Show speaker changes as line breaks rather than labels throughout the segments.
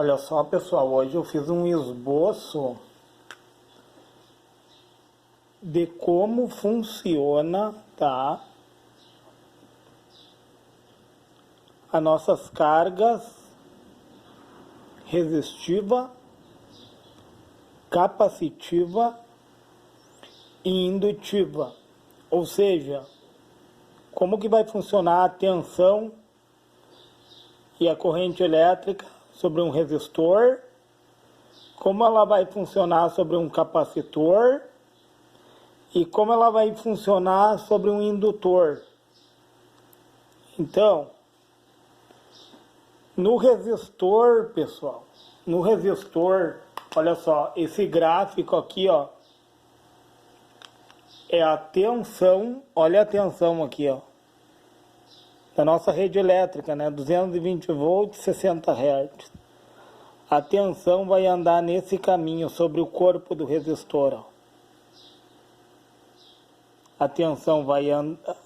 Olha só, pessoal, hoje eu fiz um esboço de como funciona, tá? As nossas cargas resistiva, capacitiva e indutiva. Ou seja, como que vai funcionar a tensão e a corrente elétrica sobre um resistor, como ela vai funcionar sobre um capacitor e como ela vai funcionar sobre um indutor. Então, no resistor, pessoal, no resistor, olha só, esse gráfico aqui, ó, é a tensão, olha a tensão aqui, ó, da nossa rede elétrica, né, 220 volts, 60 Hz. A tensão vai andar nesse caminho sobre o corpo do resistor, ó. A tensão vai andar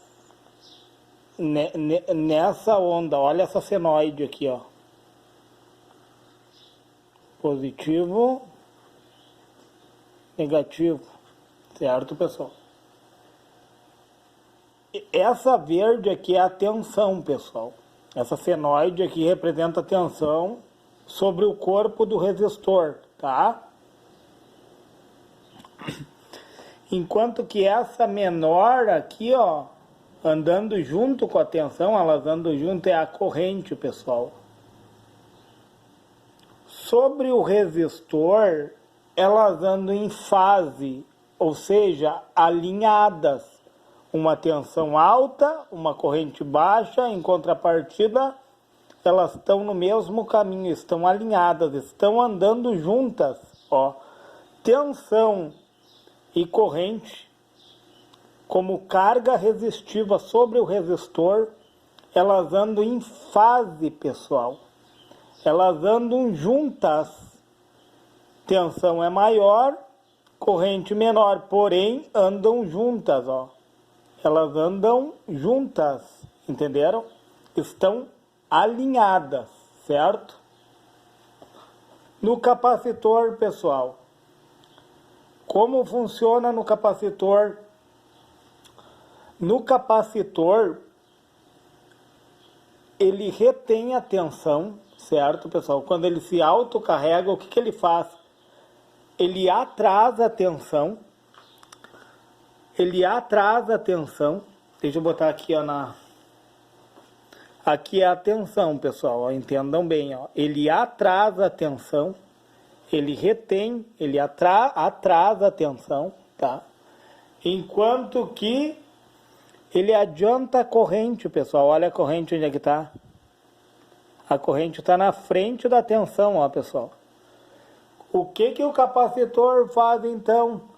nessa onda, olha essa senoide aqui, ó. Positivo, negativo, certo, pessoal? Essa verde aqui é a tensão, pessoal. Essa senoide aqui representa a tensão sobre o corpo do resistor, tá? Enquanto que essa menor aqui, ó, andando junto com a tensão, elas andam junto, é a corrente, pessoal. Sobre o resistor, elas andam em fase, ou seja, alinhadas. Uma tensão alta, uma corrente baixa, em contrapartida, elas estão no mesmo caminho, estão alinhadas, estão andando juntas, ó. Tensão e corrente, como carga resistiva sobre o resistor, elas andam em fase, pessoal. Elas andam juntas. Tensão é maior, corrente menor, porém andam juntas, ó. Elas andam juntas, entenderam? Estão alinhadas, certo? No capacitor, pessoal, como funciona no capacitor? No capacitor, ele retém a tensão, certo, pessoal? Quando ele se autocarrega, o que ele faz? Ele atrasa a tensão. Ele atrasa a tensão. Deixa eu botar aqui, ó, aqui é a tensão, pessoal, ó, entendam bem, ó. Ele atrasa a tensão, ele retém, ele atrasa a tensão, tá? Enquanto que ele adianta a corrente, pessoal. Olha a corrente onde é que tá. A corrente está na frente da tensão, ó, pessoal. O que o capacitor faz, então?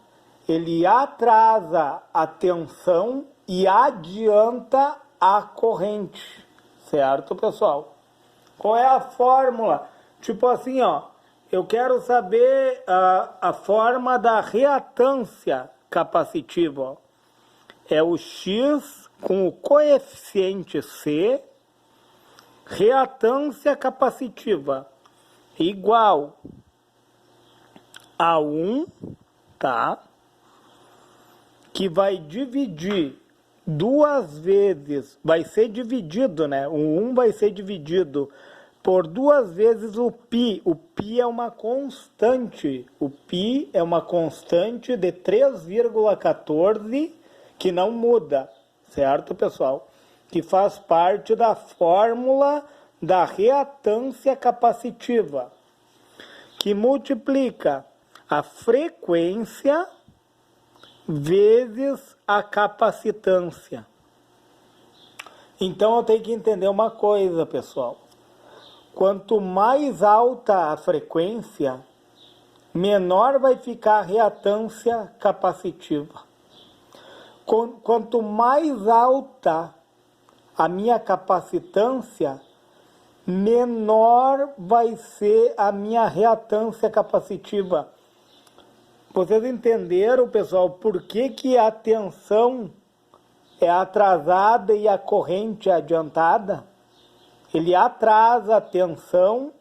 Ele atrasa a tensão e adianta a corrente, certo, pessoal? Qual é a fórmula? Tipo assim, ó, eu quero saber a forma da reatância capacitiva, ó. É o X com o coeficiente C, reatância capacitiva, igual a 1, tá? Que vai dividir duas vezes, vai ser dividido, né? O 1 vai ser dividido por duas vezes o π. O π é uma constante. O π é uma constante de 3,14 que não muda, certo, pessoal? Que faz parte da fórmula da reatância capacitiva, que multiplica a frequência vezes a capacitância. Então eu tenho que entender uma coisa, pessoal. Quanto mais alta a frequência, menor vai ficar a reatância capacitiva. Quanto mais alta a minha capacitância, menor vai ser a minha reatância capacitiva. Vocês entenderam, pessoal, por que a tensão é atrasada e a corrente é adiantada? Ele atrasa a tensão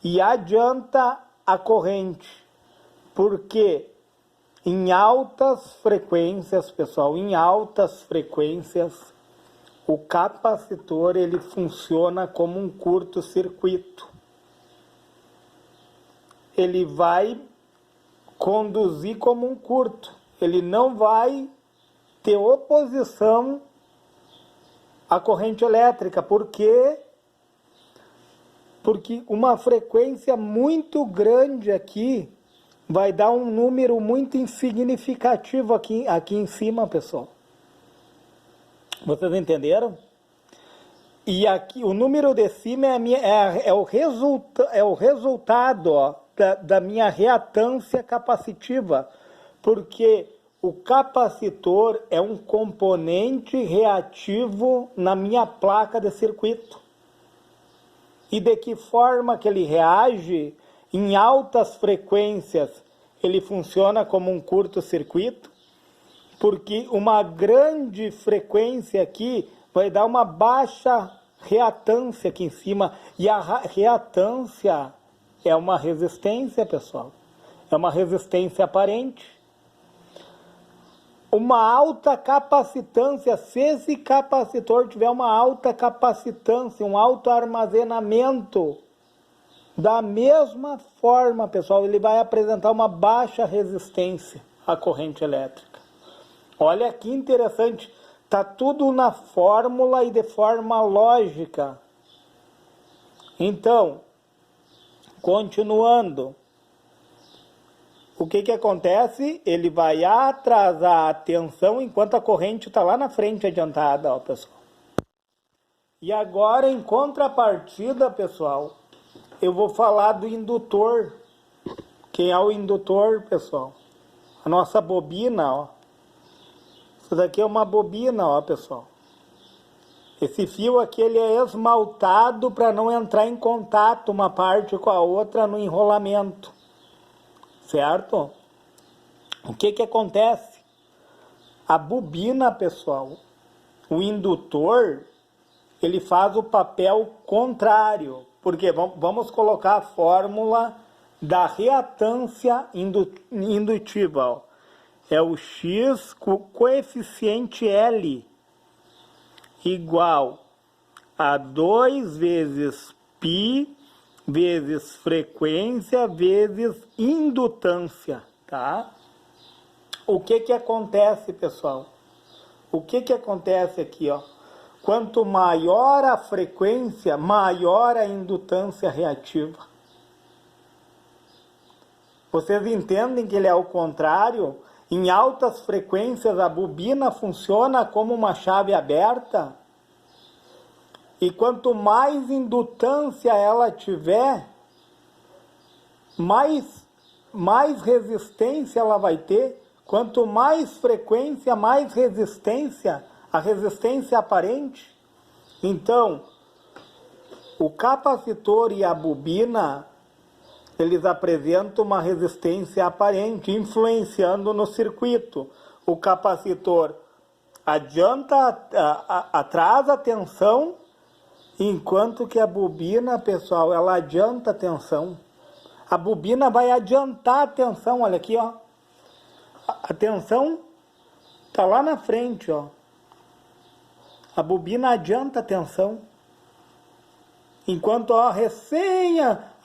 e adianta a corrente, porque em altas frequências, pessoal, em altas frequências, o capacitor ele funciona como um curto-circuito. Ele vai conduzir como um curto. Ele não vai ter oposição à corrente elétrica, porque uma frequência muito grande aqui vai dar um número muito insignificativo aqui em cima, pessoal. Vocês entenderam? E aqui o número de cima é o resultado, ó, da minha reatância capacitiva, porque o capacitor é um componente reativo na minha placa de circuito. E de que forma que ele reage? Em altas frequências ele funciona como um curto-circuito, porque uma grande frequência aqui vai dar uma baixa reatância aqui em cima, e a reatância é uma resistência, pessoal, é uma resistência aparente. Uma alta capacitância, se esse capacitor tiver uma alta capacitância, um alto armazenamento, da mesma forma, pessoal, ele vai apresentar uma baixa resistência à corrente elétrica. Olha que interessante, está tudo na fórmula e de forma lógica. Então, continuando, o que acontece? Ele vai atrasar a tensão enquanto a corrente está lá na frente adiantada, ó, pessoal. E agora, em contrapartida, pessoal, eu vou falar do indutor. Quem é o indutor, pessoal? A nossa bobina, ó. Isso daqui é uma bobina, ó, pessoal. Esse fio aqui, ele é esmaltado para não entrar em contato uma parte com a outra no enrolamento. Certo? O que acontece? A bobina, pessoal, o indutor, ele faz o papel contrário. Porque vamos colocar a fórmula da reatância indutiva. Ó. É o X com o coeficiente L igual a 2 vezes π vezes frequência vezes indutância, tá? O que acontece, pessoal? O que acontece aqui, ó? Quanto maior a frequência, maior a indutância reativa. Vocês entendem que ele é o contrário? Em altas frequências, a bobina funciona como uma chave aberta. E quanto mais indutância ela tiver, mais resistência ela vai ter. Quanto mais frequência, mais resistência, a resistência aparente. Então, o capacitor e a bobina, eles apresentam uma resistência aparente, influenciando no circuito. O capacitor atrasa a tensão, enquanto que a bobina, pessoal, ela adianta a tensão. A bobina vai adiantar a tensão, olha aqui, ó. A tensão está lá na frente, ó. A bobina adianta a tensão. Enquanto a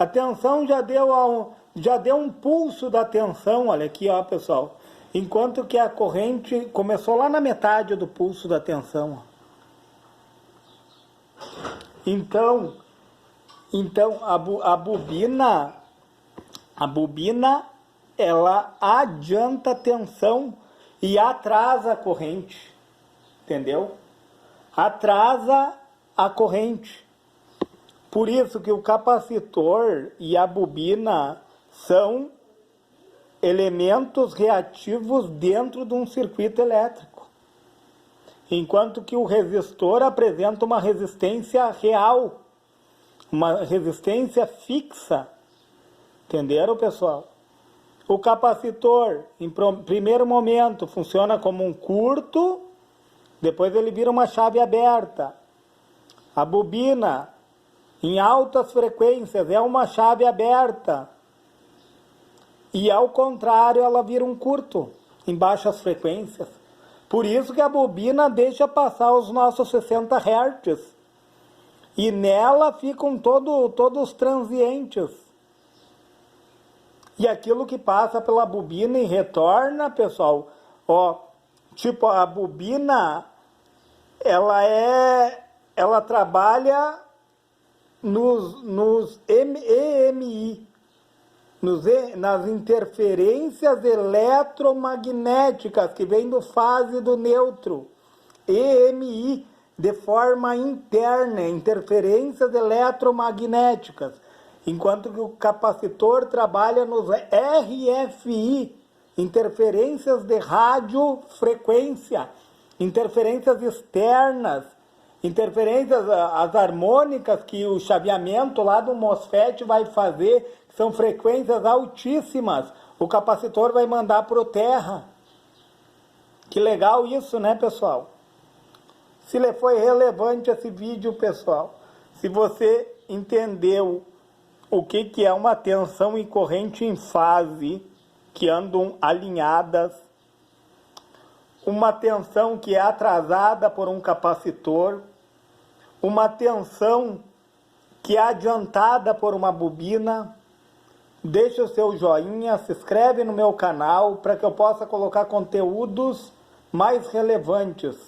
tensão já deu um pulso da tensão, olha aqui, ó, pessoal. Enquanto que a corrente começou lá na metade do pulso da tensão. Então a bobina, ela adianta a tensão e atrasa a corrente, entendeu? Atrasa a corrente. Por isso que o capacitor e a bobina são elementos reativos dentro de um circuito elétrico. Enquanto que o resistor apresenta uma resistência real, uma resistência fixa. Entenderam, pessoal? O capacitor, em primeiro momento, funciona como um curto, depois ele vira uma chave aberta. A bobina em altas frequências, é uma chave aberta. E ao contrário, ela vira um curto, em baixas frequências. Por isso que a bobina deixa passar os nossos 60 Hz. E nela ficam todos transientes. E aquilo que passa pela bobina e retorna, pessoal, ó, tipo a bobina, ela trabalha nos EMI, nas interferências eletromagnéticas que vem do fase do neutro, EMI, de forma interna, interferências eletromagnéticas, enquanto que o capacitor trabalha nos RFI, interferências de radiofrequência, interferências externas, interferências, as harmônicas que o chaveamento lá do MOSFET vai fazer, são frequências altíssimas, o capacitor vai mandar para o terra. Que legal isso, né, pessoal? Se lhe foi relevante esse vídeo, pessoal, se você entendeu o que é uma tensão e corrente em fase, que andam alinhadas, uma tensão que é atrasada por um capacitor, uma tensão que é adiantada por uma bobina, deixe o seu joinha, se inscreve no meu canal para que eu possa colocar conteúdos mais relevantes.